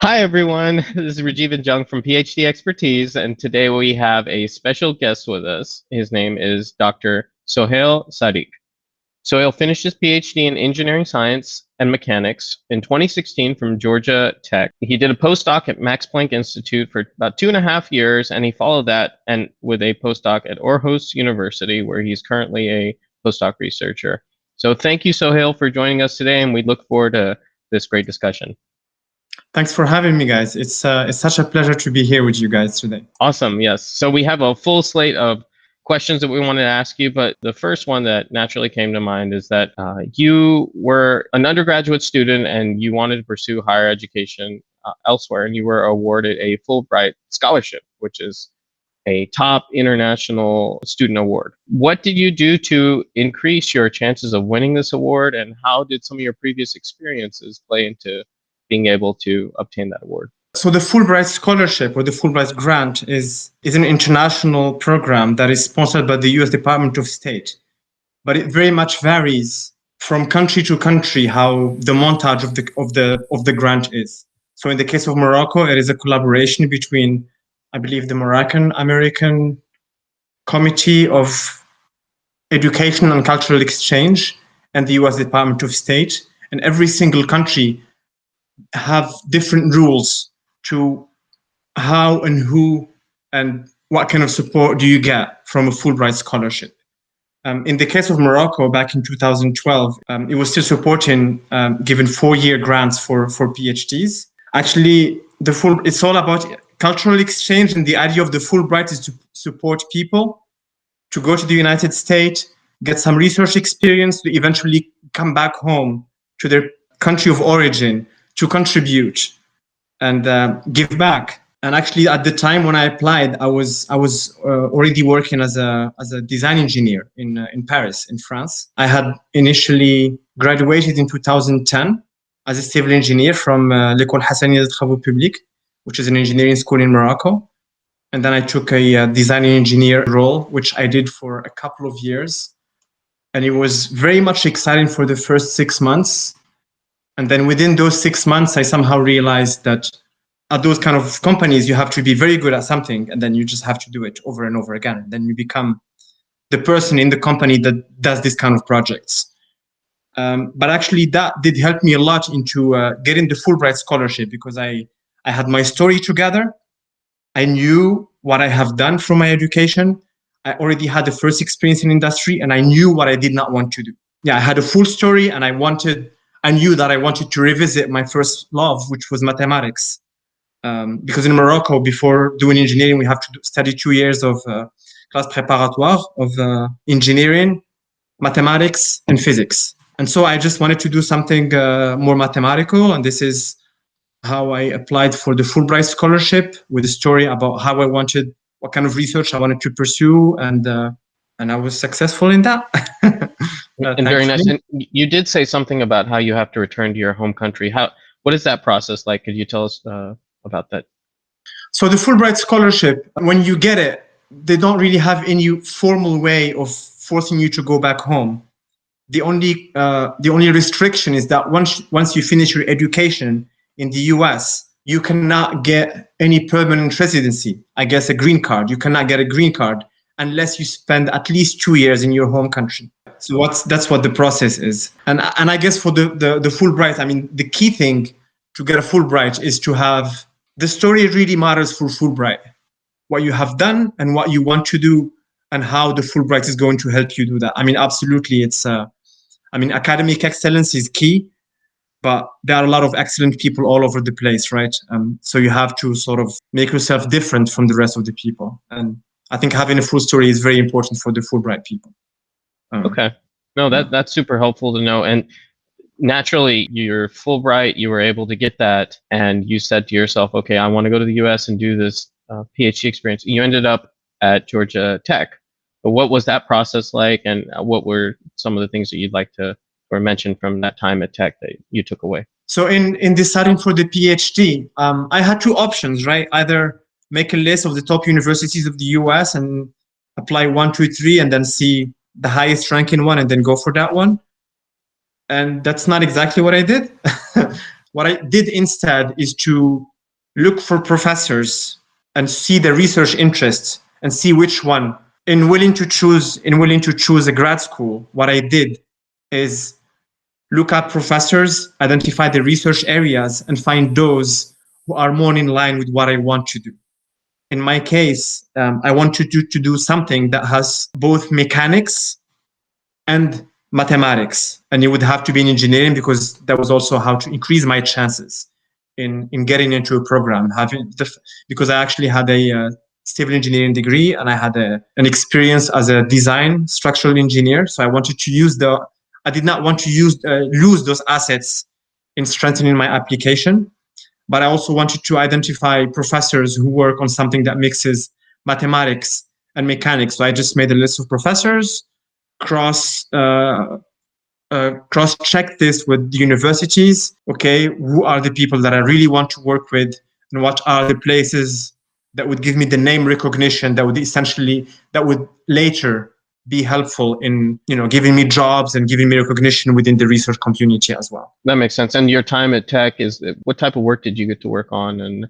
Hi, everyone. This is Rajiv Jung from PhD Expertise, and today we have a special guest with us. His name is Dr. Souhayl Sadik. Souhayl finished his PhD in engineering science and mechanics in 2016 from Georgia Tech. He did a postdoc at Max Planck Institute for about 2.5 years, and he followed that and with a postdoc at Aarhus University, where he's currently a postdoc researcher. So thank you, Souhayl, for joining us today, and we look forward to this great discussion. Thanks for having me, guys. It's such a pleasure to be here with you guys today. Awesome. Yes. So we have a full slate of questions that we wanted to ask you, but the first one that naturally came to mind is that you were an undergraduate student and you wanted to pursue higher education elsewhere, and you were awarded a Fulbright scholarship, which is a top international student award. What did you do to increase your chances of winning this award, and how did some of your previous experiences play into being able to obtain that award? So the Fulbright Scholarship or the Fulbright Grant is an international program that is sponsored by the US Department of State. But it very much varies from country to country how the montage of the grant is. So in the case of Morocco, it is a collaboration between, I believe, the Moroccan American Committee of Education and Cultural Exchange and the US Department of State. And every single country have different rules to how and who and what kind of support do you get from a Fulbright scholarship. In the case of Morocco, back in 2012, it was still supporting given 4-year grants for PhDs. Actually, it's all about cultural exchange, and the idea of the Fulbright is to support people to go to the United States, get some research experience, to eventually come back home to their country of origin to contribute and give back. And actually, at the time when I applied, I was already working as a design engineer in Paris, in France. I had initially graduated in 2010 as a civil engineer from l'École Hassaniya des Travaux Publics, which is an engineering school in Morocco. And then I took a design engineer role, which I did for a couple of years. And it was very much exciting for the first 6 months. And then within those 6 months, I somehow realized that at those kind of companies, you have to be very good at something, and then you just have to do it over and over again. Then you become the person in the company that does this kind of projects. But actually, that did help me a lot into getting the Fulbright scholarship, because I had my story together. I knew what I have done from my education. I already had the first experience in industry, and I knew what I did not want to do. Yeah, I had a full story, and I knew that I wanted to revisit my first love, which was mathematics. Because in Morocco, before doing engineering, we have to study 2 years of class préparatoire of engineering, mathematics, and physics. And so I just wanted to do something more mathematical. And this is how I applied for the Fulbright scholarship, with a story about how what kind of research I wanted to pursue. And I was successful in that. And very nice. And you did say something about how you have to return to your home country. What is that process like? Could you tell us about that? So the Fulbright scholarship, when you get it, they don't really have any formal way of forcing you to go back home. The only restriction is that once you finish your education in the US, you cannot get any permanent residency. I guess a green card. You cannot get a green card unless you spend at least 2 years in your home country. So that's what the process is. And I guess for the Fulbright, I mean, the key thing to get a Fulbright is to have the story. Really matters for Fulbright, what you have done and what you want to do, and how the Fulbright is going to help you do that. I mean, absolutely, academic excellence is key, but there are a lot of excellent people all over the place, right? So you have to sort of make yourself different from the rest of the people. And I think having a full story is very important for the Fulbright people. Okay. No, that's super helpful to know. And naturally, you're Fulbright, you were able to get that, and you said to yourself, okay, I want to go to the US and do this PhD experience. You ended up at Georgia Tech. But what was that process like, and what were some of the things that you'd like to mention from that time at Tech that you took away? So in deciding for the PhD, I had two options, right? Either make a list of the top universities of the US and apply 1, 2, 3, and then see the highest ranking one and then go for that one. And that's not exactly what I did. What I did instead is to look for professors and see the research interests and see which one. In willing to choose a grad school, what I did is look at professors, identify the research areas, and find those who are more in line with what I want to do. In my case, I wanted to do something that has both mechanics and mathematics. And it would have to be in engineering because that was also how to increase my chances in getting into a program. Because I actually had a civil engineering degree and I had an experience as a design structural engineer. So I wanted to I did not want to lose those assets in strengthening my application. But I also wanted to identify professors who work on something that mixes mathematics and mechanics. So I just made a list of professors, cross-check this with the universities. Okay, who are the people that I really want to work with, and what are the places that would give me the name recognition that would later be helpful in giving me jobs and giving me recognition within the research community as well. That makes sense. And your time at Tech what type of work did you get to work on, and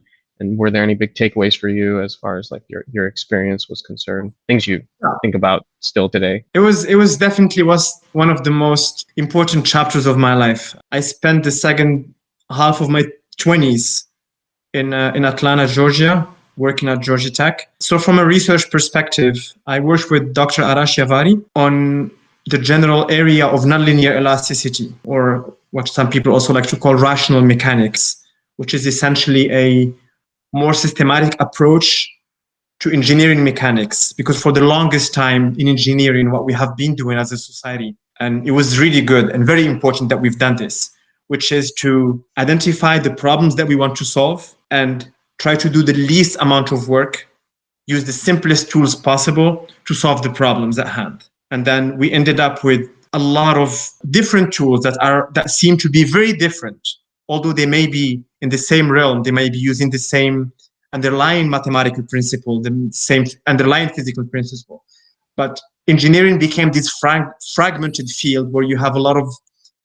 were there any big takeaways for you as far as like your experience was concerned? Things you think about still today? It was definitely one of the most important chapters of my life. I spent the second half of my 20s in Atlanta, Georgia, working at Georgia Tech. So from a research perspective, I worked with Dr. Arash Yavari on the general area of nonlinear elasticity, or what some people also like to call rational mechanics, which is essentially a more systematic approach to engineering mechanics. Because for the longest time in engineering, what we have been doing as a society, and it was really good and very important that we've done this, which is to identify the problems that we want to solve and try to do the least amount of work, use the simplest tools possible to solve the problems at hand. And then we ended up with a lot of different tools that seem to be very different, although they may be in the same realm, they may be using the same underlying mathematical principle, the same underlying physical principle. But engineering became this fragmented field where you have a lot of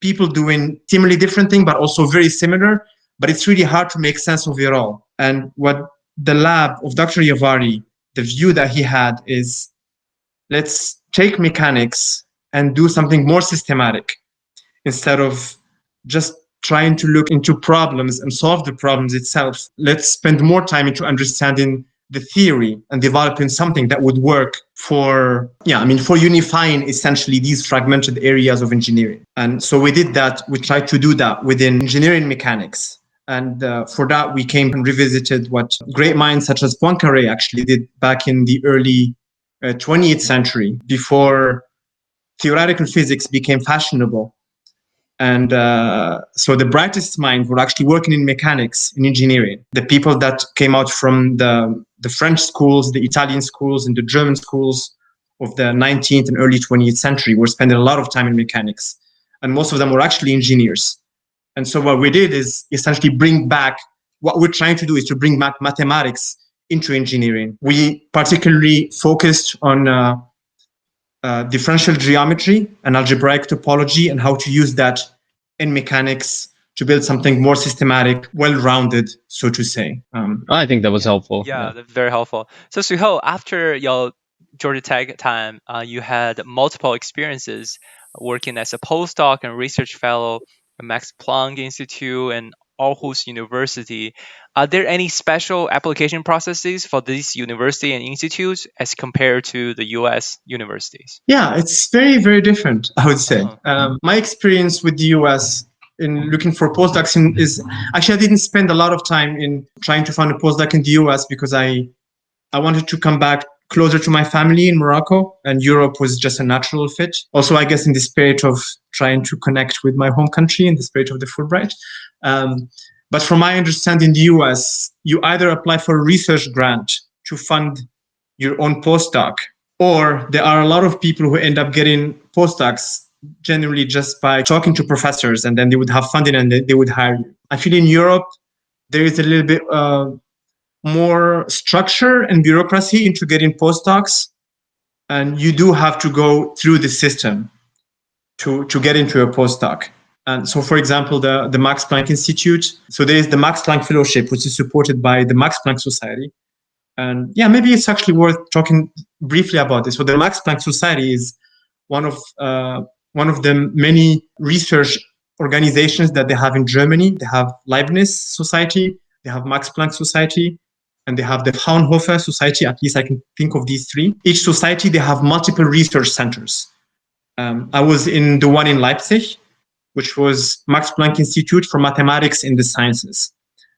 people doing seemingly different things, but also very similar. But it's really hard to make sense of it all. And what the lab of Dr. Yavari, the view that he had is, let's take mechanics and do something more systematic instead of just trying to look into problems and solve the problems itself. Let's spend more time into understanding the theory and developing something that would work for unifying essentially these fragmented areas of engineering. And so we did that. We tried to do that within engineering mechanics. And for that, we came and revisited what great minds such as Poincaré actually did back in the early 20th century, before theoretical physics became fashionable. And so the brightest minds were actually working in mechanics, in engineering. The people that came out from the French schools, the Italian schools, and the German schools of the 19th and early 20th century were spending a lot of time in mechanics. And most of them were actually engineers. And so what we did is essentially what we're trying to do is to bring back mathematics into engineering. We particularly focused on differential geometry and algebraic topology and how to use that in mechanics to build something more systematic, well-rounded, so to say. I think that was helpful. Yeah, that's very helpful. So Souhayl, after your Georgia Tech time, you had multiple experiences working as a postdoc and research fellow at Max Planck Institute and Aarhus University. Are there any special application processes for these university and institutes as compared to the US universities? Yeah, it's very, very different, I would say. My experience with the US in looking for postdocs is actually I didn't spend a lot of time in trying to find a postdoc in the US because I wanted to come back closer to my family in Morocco, and Europe was just a natural fit. Also, I guess in the spirit of trying to connect with my home country, in the spirit of the Fulbright. But from my understanding in the US, you either apply for a research grant to fund your own postdoc, or there are a lot of people who end up getting postdocs generally just by talking to professors, and then they would have funding and they would hire you. I feel in Europe, there is a little bit more structure and bureaucracy into getting postdocs, and you do have to go through the system to get into a postdoc. And so, for example, the Max Planck Institute. So there is the Max Planck Fellowship, which is supported by the Max Planck Society. And yeah, maybe it's actually worth talking briefly about this. So the Max Planck Society is one of the many research organizations that they have in Germany. They have Leibniz Society, they have Max Planck Society, and they have the Fraunhofer Society. At least I can think of these three. Each society, they have multiple research centers. I was in the one in Leipzig, which was Max Planck Institute for Mathematics in the Sciences.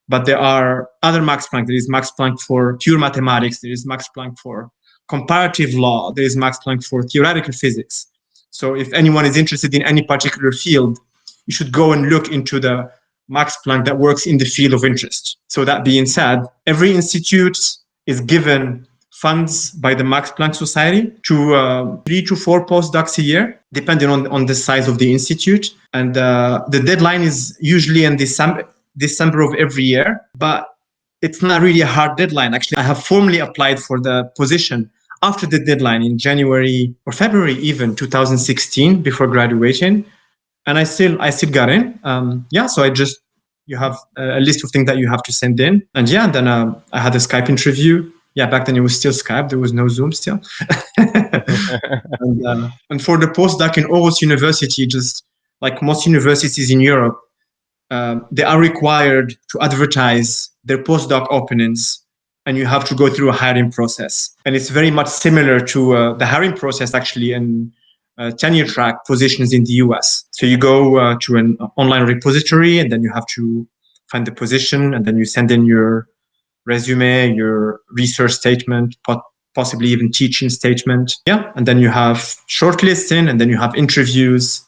But there are other Max Planck. There is Max Planck for pure mathematics. There is Max Planck for comparative law. There is Max Planck for theoretical physics. So if anyone is interested in any particular field, you should go and look into the Max Planck that works in the field of interest. So that being said, every institute is given funds by the Max Planck Society to 3 to 4 postdocs a year, depending on the size of the institute. And the deadline is usually in December of every year, but it's not really a hard deadline. Actually, I have formally applied for the position after the deadline in January or February, even 2016, before graduating. And I still got in. So you have a list of things that you have to send in. And then I had a Skype interview. Yeah, back then it was still Skype. There was no Zoom still. And for the postdoc in Aarhus University, just like most universities in Europe, they are required to advertise their postdoc openings, and you have to go through a hiring process. And it's very much similar to the hiring process actually in tenure track positions in the US. So you go to an online repository, and then you have to find the position, and then you send in your resume, your research statement, possibly even teaching statement. Yeah, and then you have shortlisting, and then you have interviews.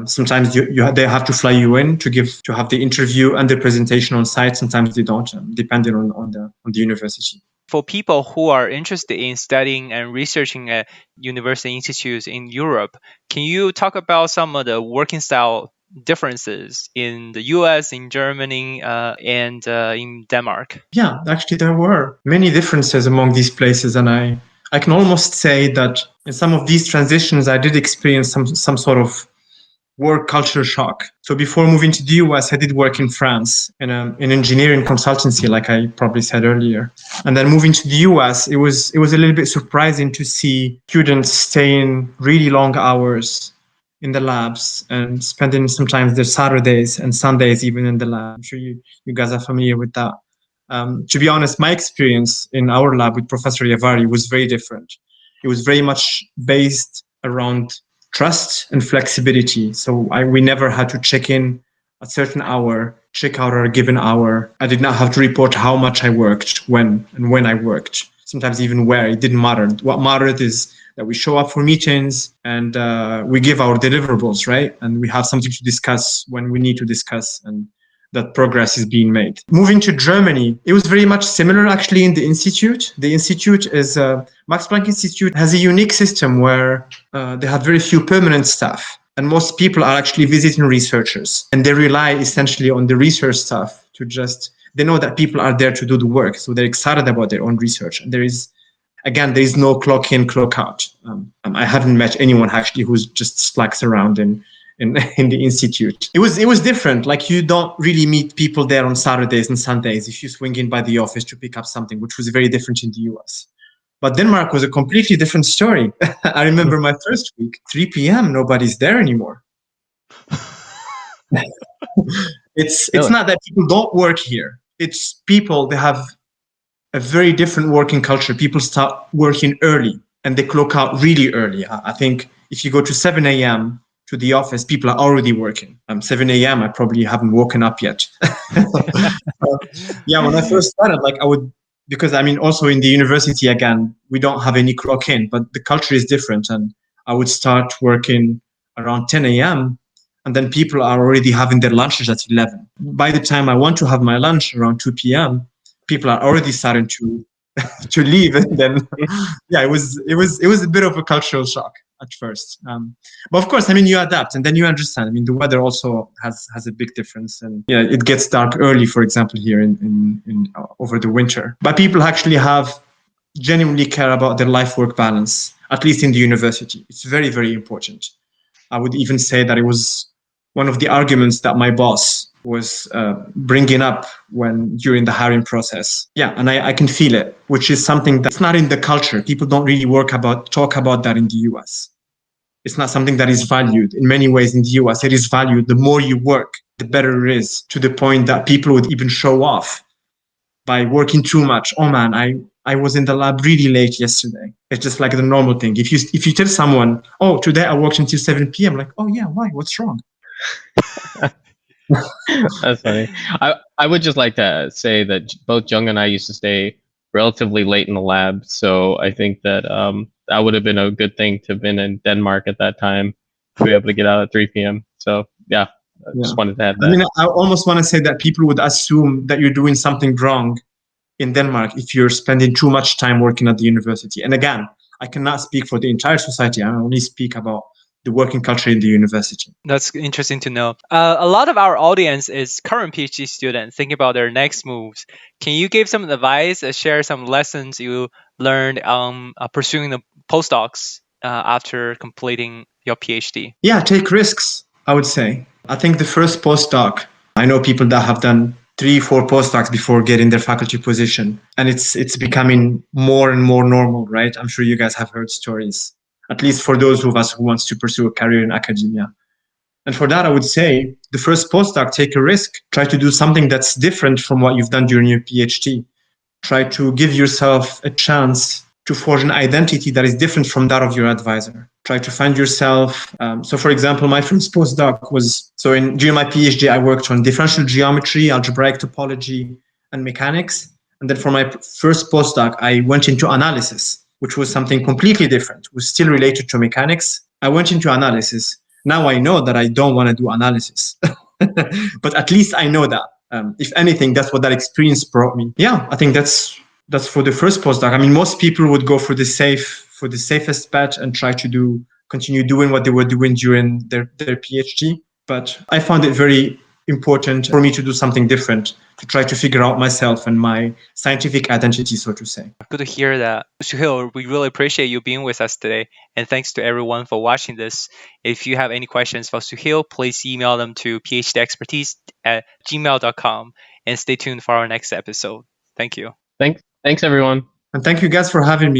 Sometimes they have to fly you in to have the interview and the presentation on site. Sometimes they don't, depending on the university. For people who are interested in studying and researching at university institutes in Europe, can you talk about some of the working style differences in the US, in Germany, and in Denmark? Yeah, actually there were many differences among these places, and I can almost say that in some of these transitions I did experience some sort of work culture shock. So before moving to the US, I did work in France in engineering consultancy, like I probably said earlier. And then moving to the US, it was a little bit surprising to see students staying really long hours in the labs and spending sometimes their Saturdays and Sundays even in the lab. I'm sure you guys are familiar with that. To be honest, my experience in our lab with Professor Yavari was very different. It was very much based around trust and flexibility. So we never had to check in a certain hour, check out at a given hour. I did not have to report how much I worked, when I worked, sometimes even where. It didn't matter. What mattered is that we show up for meetings and we give our deliverables, right? And we have something to discuss when we need to discuss, and that progress is being made. Moving to Germany, it was very much similar actually in the institute. The institute is Max Planck Institute has a unique system where they have very few permanent staff, and most people are actually visiting researchers, and they rely essentially on the research staff they know that people are there to do the work, so they're excited about their own research. And there is no clock in, clock out. I haven't met anyone actually who's just slacks around in the institute. It was different. Like, you don't really meet people there on Saturdays and Sundays if you swing in by the office to pick up something, which was very different in the US. But Denmark was a completely different story. I remember my first week, 3 p.m., nobody's there anymore. It's not that people don't work here. It's people, they have a very different working culture. People start working early and they clock out really early. I think if you go to 7 a.m., to the office, people are already working. 7 a.m., I probably haven't woken up yet. When I first started, because also in the university, again, we don't have any clock in, but the culture is different. And I would start working around 10 a.m. and then people are already having their lunches at 11. By the time I want to have my lunch around 2 p.m., people are already starting to leave. And then, it was a bit of a cultural shock at first. But of course, you adapt and then you understand. The weather also has a big difference. And it gets dark early, for example, here in over the winter. But people actually genuinely care about their life-work balance, at least in the university. It's very, very important. I would even say that it was one of the arguments that my boss was bringing up during the hiring process. Yeah, and I can feel it, which is something that's not in the culture. People don't really talk about that in the US. It's not something that is valued. In many ways in the US, it is valued. The more you work, the better it is, to the point that people would even show off by working too much. Oh man, I was in the lab really late yesterday. It's just like the normal thing. If you tell someone, oh, today I worked until 7 p.m., like, oh yeah, why? What's wrong? That's funny. I would just like to say that both Jung and I used to stay relatively late in the lab, so I think that that would have been a good thing to have been in Denmark at that time to be able to get out at 3 p.m. So yeah, I just wanted to add that. I mean, I almost want to say that people would assume that you're doing something wrong in Denmark if you're spending too much time working at the university. And again, I cannot speak for the entire society. I only speak about the working culture in the university. That's interesting to know. A lot of our audience is current PhD students thinking about their next moves. Can you give some advice, share some lessons you learned on pursuing the postdocs after completing your PhD? Yeah, take risks, I would say. I think the first postdoc, I know people that have done 3-4 postdocs before getting their faculty position, and it's becoming more and more normal, right? I'm sure you guys have heard stories, at least for those of us who wants to pursue a career in academia. And for that, I would say the first postdoc, take a risk. Try to do something that's different from what you've done during your PhD. Try to give yourself a chance to forge an identity that is different from that of your advisor. Try to find yourself. So for example, my first postdoc was, during my PhD, I worked on differential geometry, algebraic topology, and mechanics. And then for my first postdoc, I went into analysis, which was something completely different. It was still related to mechanics. I went into analysis. Now I know that I don't want to do analysis, but at least I know that. If anything, that's what that experience brought me. Yeah, I think that's for the first postdoc. I mean, most people would go for the safest bet and try to continue doing what they were doing during their PhD. But I found it very important for me to do something different, to try to figure out myself and my scientific identity, so to say. Good to hear that. Souhayl, we really appreciate you being with us today. And thanks to everyone for watching this. If you have any questions for Souhayl, please email them to phdexpertise@gmail.com and stay tuned for our next episode. Thank you. Thanks everyone. And thank you guys for having me.